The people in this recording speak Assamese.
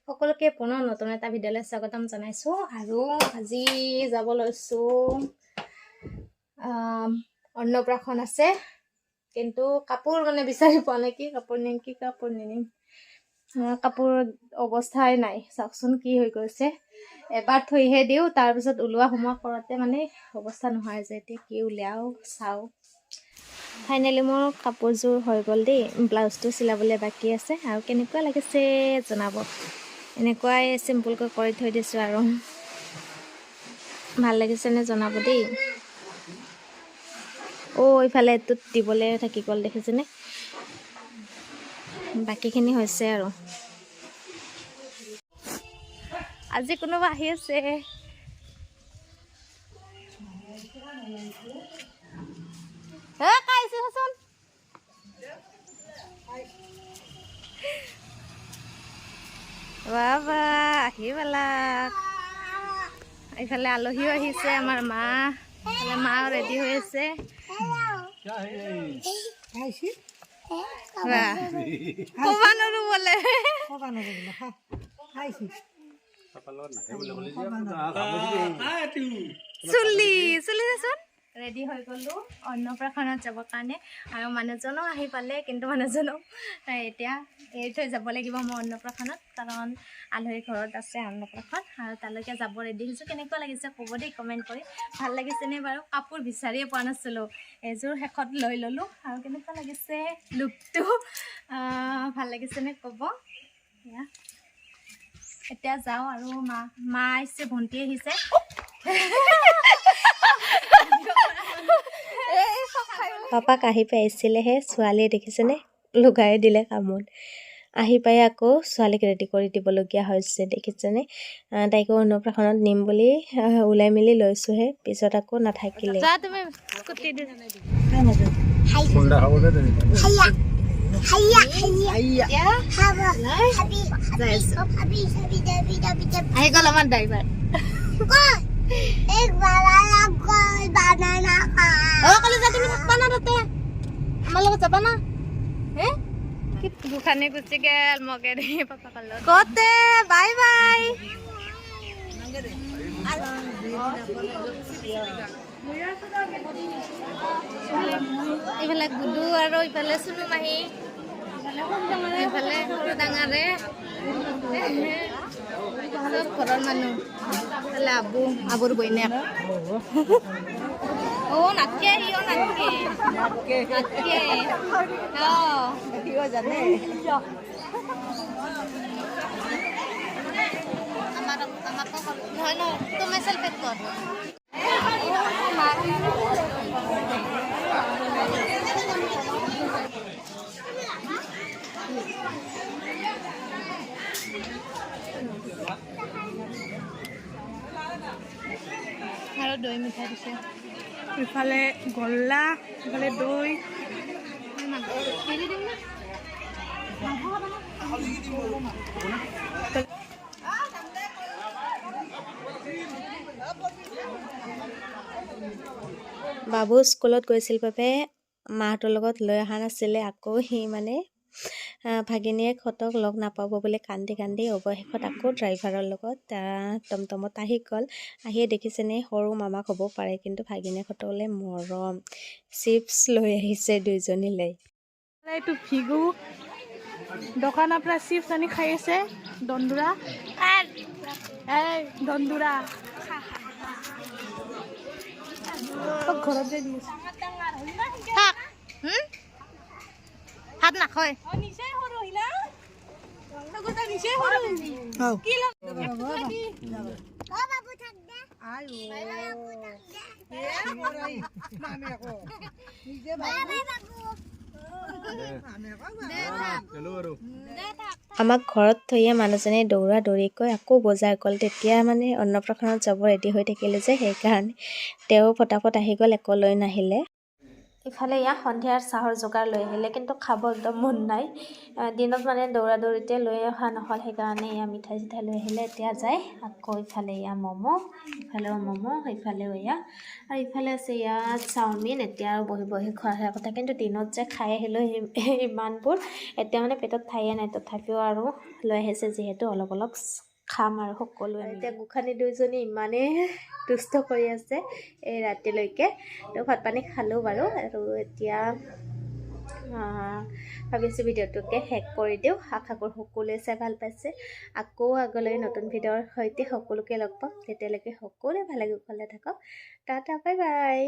সকলোকে পুনৰ নতুন এটা ভিডিঅ'লৈ স্বাগতম জনাইছোঁ আৰু আজি যাব লৈছোঁ অন্নপ্ৰাশন আছে কিন্তু কাপোৰ মানে বিচাৰি পোৱা নাই কি কাপোৰ নিনিম কাপোৰ অৱস্থাই নাই চাওকচোন কি হৈ গৈছে এবাৰ থৈহে দিওঁ তাৰপিছত ওলোৱা সোমোৱা কৰোঁতে মানে অৱস্থা নহয় যে এতিয়া কি উলিয়াও চাওঁ ফাইনেলি মোৰ কাপোৰযোৰ হৈ গ'ল দেই ব্লাউজটো চিলাবলৈ বাকী আছে আৰু কেনেকুৱা লাগিছে জনাব এনেকুৱাই চিম্পলকৈ কৰি থৈ দিছোঁ আৰু ভাল লাগিছেনে জনাব দেই ইফালে এইটোত দিবলৈ থাকি গ'ল দেখিছেনে বাকীখিনি হৈছে আৰু আজি কোনোবা আহি আছে বাবা আহিবালাক এইফালে আলহীও আহিছে আমাৰ মা এইফালে মাও ৰেডি হৈ আছে চুলি দেচোন ৰেডি হৈ গ'লোঁ অন্নপ্ৰাশনত যাবৰ কাৰণে আৰু মানুহজনো আহি পালে কিন্তু মানুহজনক এতিয়া এৰি থৈ যাব লাগিব মই অন্নপ্ৰাশনত কাৰণ আলহী ঘৰত আছে অন্নপ্ৰাশন আৰু তালৈকে যাব ৰেডি হৈছোঁ কেনেকুৱা লাগিছে ক'ব দেই কমেণ্ট কৰি ভাল লাগিছেনে বাৰু কাপোৰ বিচাৰিয়ে পোৱা নাছিলোঁ এযোৰ শেষত লৈ ল'লোঁ আৰু কেনেকুৱা লাগিছে লুকটো ভাল লাগিছেনে ক'ব এতিয়া যাওঁ আৰু মা আহিছে ভণ্টি আহিছে পাপাক আহি পাইছিলেহে ছোৱালীয়ে দেখিছেনে লগাই দিলে কামত আহি পাই আকৌ ছোৱালীক ৰেডি কৰি দিবলগীয়া হৈছে দেখিছেনে তাইকো অন্নপ্ৰাশনত নিম বুলি ওলাই মেলি লৈছোঁহে পিছত আকৌ নাথাকিলে আহি গ'ল আমাৰ ড্ৰাইভাৰ দুখানে গুচি গেল মগে দে পাপা কালত কতে বাই বাই এইফালে গুডু আৰু ইফালে চুনু মাহী এইফালে সৰু ডাঙৰে চব ঘৰৰ মানুহ এইফালে আবুৰ বইনাক নাটকে জানে নহয় তুমি সেলফি কৰ আৰু দৈ মিঠাই দিছে ইফালে গল্লা ইফালে দৈ বাবু স্কুলত গৈছিল বাবে মাহঁতৰ লগত লৈ অহা নাছিলে আকৌ সি মানে ভাগিনীয়েকহঁতক লগ নাপাব বুলি কান্দি অৱশেষত আকৌ ড্ৰাইভাৰৰ লগত টমটমত আহি গ'ল আহিয়ে দেখিছেনে সৰু মামাক হ'ব পাৰে কিন্তু ভাগিনীয়েকহঁতলৈ মৰম চিপছ লৈ আহিছে দুইজনীলৈ এইটো ভিগু দোকানৰ পৰা চিপছ আনি খাই আছে দন্দুৰা দন্দুৰা ঘৰত যে দিছে হাত নাখায় আমাক ঘৰত থৈয়ে মানুহজনে দৌৰা দৌৰিকৈ আকৌ বজাৰ গ'ল তেতিয়া মানে অন্নপ্ৰাশনত যাব ৰেডি হৈ থাকিলে যে সেইকাৰণে তেওঁ ফটাফট আহি গ'ল একো লৈ নাহিলে ইফালে ইয়াক সন্ধিয়াৰ চাহৰ যোগাৰ লৈ আহিলে, কিন্তু খাব একদম মন নাই। দিনত মানে দৌৰা দৌৰিতে লৈ অহা নহ'ল, সেইকাৰণে এয়া মিঠাই চিঠাই লৈ আহিলে। এতিয়া যায় আকৌ ইফালে এয়া ম'ম', ইফালেও ম'ম', ইফালেও এয়া, আৰু ইফালে আছে ইয়াত চাওমিন। এতিয়া আৰু বহি বহি খোৱাৰ কথা, কিন্তু দিনত যে খাই আহিলোঁ ইমানবোৰ, এতিয়া মানে পেটত ঠায়ে নাই। তথাপিও আৰু লৈ আহিছে যিহেতু অলপ অলপ খাম আৰু সকলোৱে। এতিয়া গোসাঁনী দুইজনী ইমানেই দুষ্ট কৰি আছে এই ৰাতিলৈকে। তো ভাত পানী খালোঁ বাৰু, আৰু এতিয়া ভাবিছোঁ ভিডিঅ'টোকে শেষ কৰি দিওঁ। আশা কৰোঁ সকলোৱে চাই ভাল পাইছে। আকৌ আগলৈ নতুন ভিডিঅ'ৰ সৈতে সকলোকে লগ পাম। তেতিয়ালৈকে সকলোৱে ভালে কুশলে থাকক। Tata, bye bye.